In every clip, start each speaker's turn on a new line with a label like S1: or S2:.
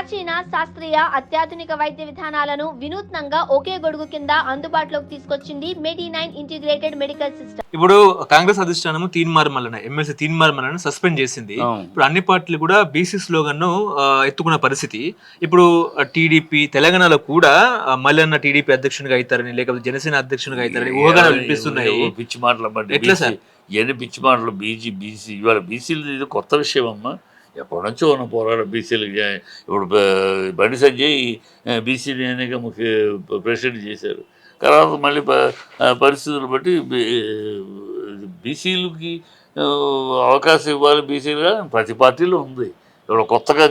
S1: ప్రాచీన శాస్త్రీయ అత్యాధునిక వైద్య విధానాలను వినూత్నంగా ఒకే గొడుగు కింద అందుబాటులోకి తీసుకొచ్చింది మెడి9 ఇంటిగ్రేటెడ్ మెడికల్ సిస్టమ్.
S2: ఇప్పుడు కాంగ్రెస్ అధిష్టానము తీన్మార్ మల్లన ఎమ్మెల్సీ తీన్మార్ మల్లన సస్పెండ్ చేసింది. ఇప్పుడు అన్ని పార్టీలు కూడా బీసీ స్లోగన్ ను ఎత్తుకున్న పరిస్థితి. ఇప్పుడు టీడీపీ తెలంగాణలో కూడా మల్లన్న టీడీపీ అధ్యక్షునిగా అవుతారని లేకపోతే జనసేన అధ్యక్షునిగా అవుతారని ఊహాగానాలు వినిపిస్తున్నాయి.
S3: పిచ్చి మాటలు
S2: ఎట్లా సార్?
S3: ఎన్ని పిచ్చి మాటలు బీసీ ఇవాళ బీసీలు ఇది కొత్త విషయం అమ్మా. ఎప్పటి నుంచో ఉన్న పోరాటం బీసీలకి. ఇప్పుడు బండి సంజయ్ బీసీని అనేక ముఖ్య ప్రెసిడెంట్ చేశారు. తర్వాత మళ్ళీ పరిస్థితులు బట్టి బీసీలకి అవకాశం ఇవ్వాలి బీసీలుగా ప్రతి పార్టీలో ఉంది. ఇప్పుడు కొత్తగా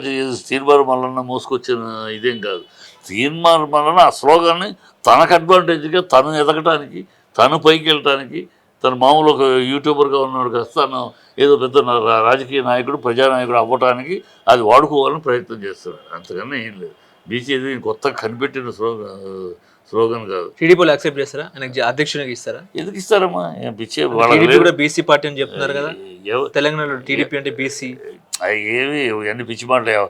S3: తీన్మార్ మల్లన్న మోసుకొచ్చిన ఇదేం కాదు. తీన్మార్ మల్లన్న ఆ స్లోగాన్ని తనకు అడ్వాంటేజ్గా తను ఎదగటానికి, తను పైకి వెళ్ళటానికి, తను మామూలు ఒక యూట్యూబర్గా ఉన్నాడు కాస్త తను ఏదో పెద్ద రాజకీయ నాయకుడు, ప్రజానాయకుడు అవ్వటానికి అది వాడుకోవాలని ప్రయత్నం చేస్తున్నాడు. అంతకన్నా ఏం లేదు. బీసీ ఇది కొత్తగా కనిపెట్టిన స్లోగన్ కాదు.
S2: టీడీపీలో యాక్సెప్ట్ చేస్తారా? ఆయనకి అధ్యక్షునిగా ఇస్తారా?
S3: ఎందుకు ఇస్తారమ్మా? పిచ్చే
S2: కూడా బీసీ పార్టీ అని చెప్తున్నారు కదా తెలంగాణలో. టీడీపీ అంటే బీసీ
S3: ఏమి అన్ని పిచ్చి మాటలు.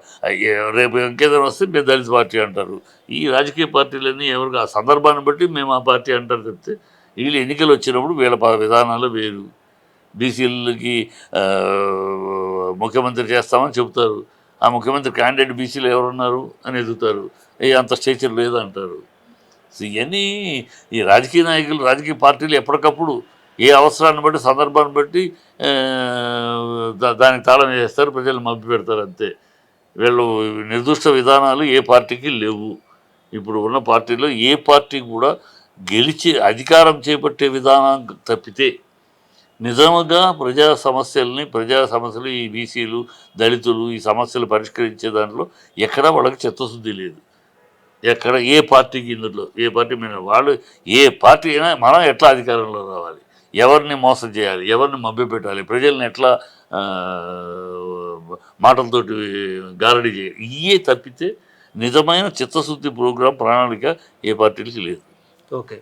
S3: రేపు ఇంకేదైనా వస్తే మేము దళిత పార్టీ అంటారు. ఈ రాజకీయ పార్టీలన్నీ ఎవరికి ఆ సందర్భాన్ని బట్టి మేము ఆ పార్టీ అంటారు చెప్తే, వీళ్ళు ఎన్నికలు వచ్చినప్పుడు వీళ్ళ విధానాలు వేరు. బీసీలకి ముఖ్యమంత్రి చేస్తామని చెబుతారు. ఆ ముఖ్యమంత్రి క్యాండిడేట్ బీసీలు ఎవరున్నారు అని ఎదుగుతారు. అంత స్టేచర్ లేదంటారు. సో ఇవన్నీ ఈ రాజకీయ నాయకులు, రాజకీయ పార్టీలు ఎప్పటికప్పుడు ఏ అవసరాన్ని బట్టి, సందర్భాన్ని బట్టి దానికి తాళం వేస్తారు, ప్రజలు మభ్య పెడతారు అంతే. వీళ్ళు నిర్దిష్ట విధానాలు ఏ పార్టీకి లేవు. ఇప్పుడు ఉన్న పార్టీలో ఏ పార్టీ కూడా గెలిచి అధికారం చేపట్టే విధానం తప్పితే నిజంగా ప్రజా సమస్యలు ఈ బీసీలు, దళితులు ఈ సమస్యలు పరిష్కరించే దాంట్లో ఎక్కడా వాళ్ళకి చిత్తశుద్ధి లేదు. ఎక్కడ ఏ పార్టీకి ఇందులో ఏ పార్టీ మీద వాళ్ళు ఏ పార్టీ అయినా మనం ఎట్లా అధికారంలో రావాలి, ఎవరిని మోసం చేయాలి, ఎవరిని మభ్యపెట్టాలి, ప్రజల్ని ఎట్లా మాటలతోటి గారడీ చేయాలి, ఇవే తప్పితే నిజమైన చిత్తశుద్ధి ప్రోగ్రాం, ప్రణాళిక ఏ పార్టీలకి లేదు.
S2: ఓకే.